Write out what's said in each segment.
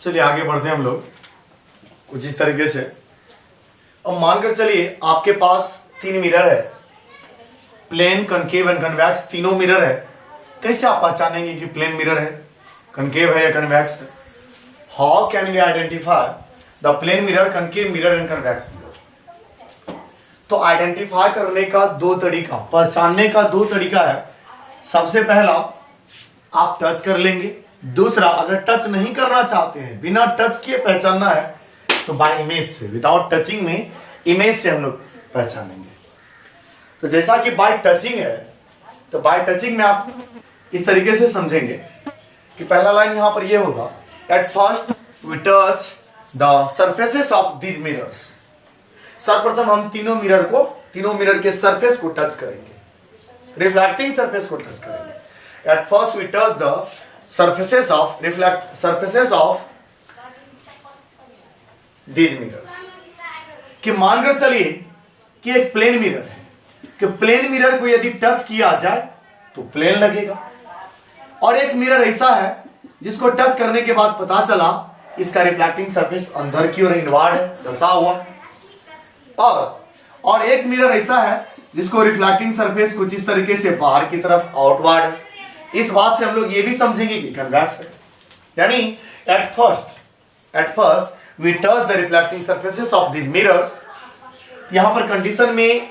चलिए आगे बढ़ते हैं हम लोग कुछ इस तरीके से। अब मानकर चलिए आपके पास 3 मिरर है, प्लेन, कनकेव एंड कन्वेक्स, तीनों मिरर है। कैसे आप पहचानेंगे कि प्लेन मिरर है, कनकेव है या कन्वेक्स है? How can we identify the plane mirror, concave mirror and convex mirror? तो आइडेंटिफाई करने का 2 तरीका, पहचानने का 2 तरीका है। सबसे पहला आप टच कर लेंगे, दूसरा अगर टच नहीं करना चाहते हैं, बिना टच किए पहचानना है तो बाय इमेज से, विदाउट टचिंग में इमेज से हम लोग पहचानेंगे। तो जैसा कि बाय टचिंग है, तो बाय टचिंग में आप इस तरीके से समझेंगे कि पहला लाइन यहां पर ये होगा, at first we touch the surfaces of these mirrors. सर्वप्रथम हम तीनों मिरर के सरफेस को टच करेंगे, रिफ्लेक्टिंग सरफेस को टच करेंगे। At first we touch the surfaces of these mirrors। कि मानकर चलिए कि एक प्लेन मिरर है, कि प्लेन मिरर को यदि टच किया जाए तो प्लेन लगेगा, और एक मिरर ऐसा है जिसको टच करने के बाद पता चला इसका रिफ्लेक्टिंग सरफेस अंदर की ओर इनवर्ड है, धसा हुआ। और एक मिरर ऐसा है जिसको रिफ्लेक्टिंग सरफेस कुछ इस तरीके से बाहर की तरफ आउटवर्ड है। इस बात से हम लोग ये भी समझेंगे कि कन्वेक्स है, यानी at first we touch the reflecting surfaces of this mirrors. यहां पर कंडीशन में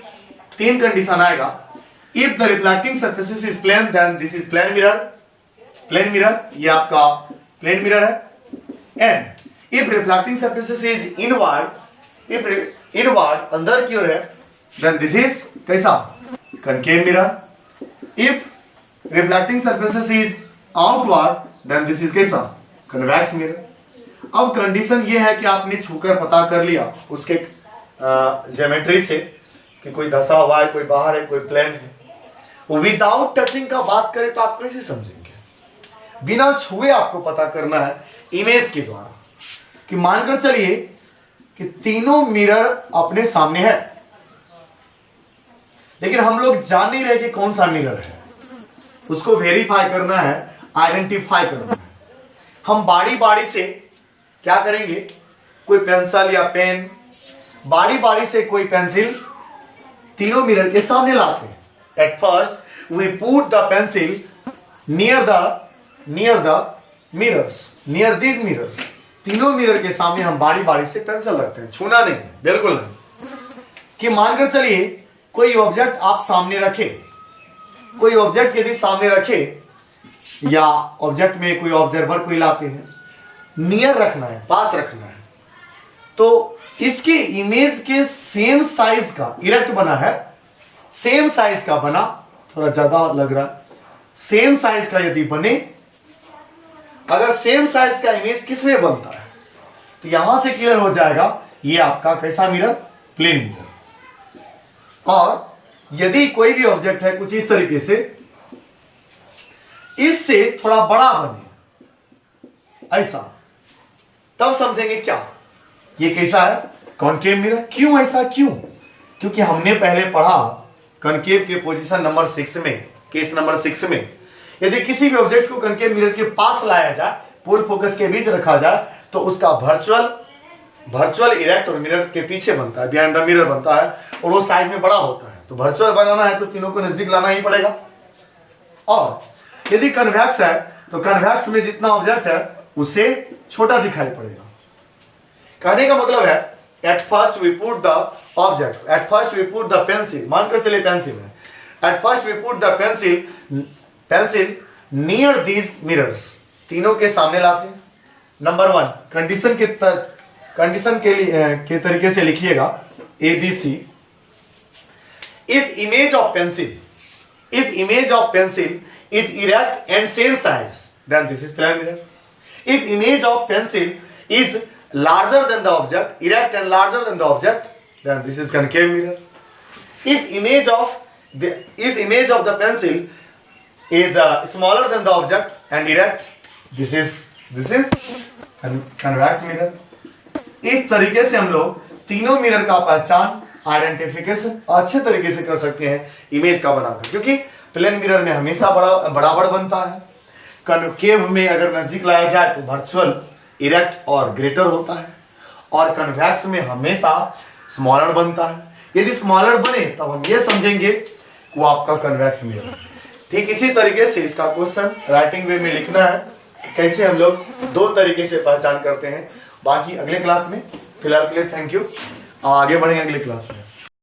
3 कंडीशन आएगा। If the reflecting surfaces is plane then this is plane mirror, ये आपका प्लेन मिरर है। And if reflecting surfaces is inward अंदर की ओर है, देन दिस इज कैसा, concave mirror. If reflecting surfaces is outward then this is कैसा, convex mirror. अब कंडीशन ये है कि आपने छूकर पता कर लिया उसके ज्योमेट्री से कि कोई धसा हुआ है, कोई बाहर है, कोई प्लेन है। विदाउट टचिंग का बात करें तो आप कैसे समझेंगे? बिना छुए आपको पता करना है इमेज के द्वारा। कि मानकर चलिए कि तीनों मिरर अपने सामने है, लेकिन हम लोग जान नहीं रहे कि कौन सा मिरर है। उसको वेरीफाई करना है, आइडेंटिफाई करना है। हम बारी से क्या करेंगे, कोई पेंसिल या पेन, बारी से कोई पेंसिल तीनों मिरर के सामने लाते हैं। At first we put the pencil near these mirrors. तीनों मिरर के सामने हम बारी से पेंसिल रखते हैं, छूना नहीं, बिल्कुल नहीं। कि मानकर चलिए कोई ऑब्जेक्ट आप सामने रखे, कोई ऑब्जेक्ट यदि सामने रखे या ऑब्जेक्ट में कोई ऑब्जर्वर कोई लाते हैं, नियर रखना है, पास रखना है, तो इसके इमेज के सेम साइज का इरेक्ट बना है, सेम साइज का बना, थोड़ा ज्यादा लग रहा है, सेम साइज का यदि बने, अगर सेम साइज का इमेज किसमें बनता है तो यहां से क्लियर हो जाएगा ये आपका कैसा मिरर, प्लेन मिरर। और यदि कोई भी ऑब्जेक्ट है कुछ इस तरीके से, इससे थोड़ा बड़ा बने ऐसा, तब समझेंगे क्या ये कैसा है, कॉनकेव मिरर। क्यों ऐसा, क्योंकि हमने पहले पढ़ा कॉनकेव के पोजीशन नंबर 6 में, केस नंबर 6 में, यदि किसी भी ऑब्जेक्ट को कॉनकेव मिरर के पास लाया जाए, पोल फोकस के बीच रखा जाए, तो उसका वर्चुअल इरेक्ट और मिरर के पीछे बनता है, बिहाइंड द मिरर बनता है, और वो साइड में बड़ा होता है। तो वर्चुअल बनाना है तो तीनों को नजदीक लाना ही पड़ेगा। और यदि कन्वेक्स है तो कन्वेक्स में जितना ऑब्जेक्ट है उससे छोटा दिखाई पड़ेगा। कहने का मतलब है at first we put the object, at first we put the pencil, मानकर चलिए पेंसिल है, at first we put the pencil near these mirrors, तीनों के सामने लाते हैं। नंबर 1 कंडीशन के तरीके से लिखिएगा ABC। If image of pencil is erect and same size, then this is plane mirror. If image of pencil is larger than the object, erect and larger than the object, then this is concave mirror. If image of the pencil is smaller than the object and erect, this is convex mirror. इस तरीके से हम लोग तीनों mirror का पहचान, identification अच्छे तरीके से कर सकते हैं इमेज का बनाकर, क्योंकि प्लेन मिरर में हमेशा बराबर बनता है। कनकेव में अगर नजदीक लाया जाए तो वर्चुअल इरेक्ट और ग्रेटर होता है, और कन्वेक्स में हमेशा स्मॉलर बनता है। यदि स्मॉलर बने तब हम ये समझेंगे वो आपका कन्वेक्स मिरर है। ठीक इसी तरीके से इसका क्वेश्चन राइटिंग वे में लिखना है, कैसे हम लोग दो तरीके से पहचान करते हैं। बाकी अगले क्लास में, फिलहाल के लिए थैंक यू, आगे बढ़ेंगे अगले क्लास में।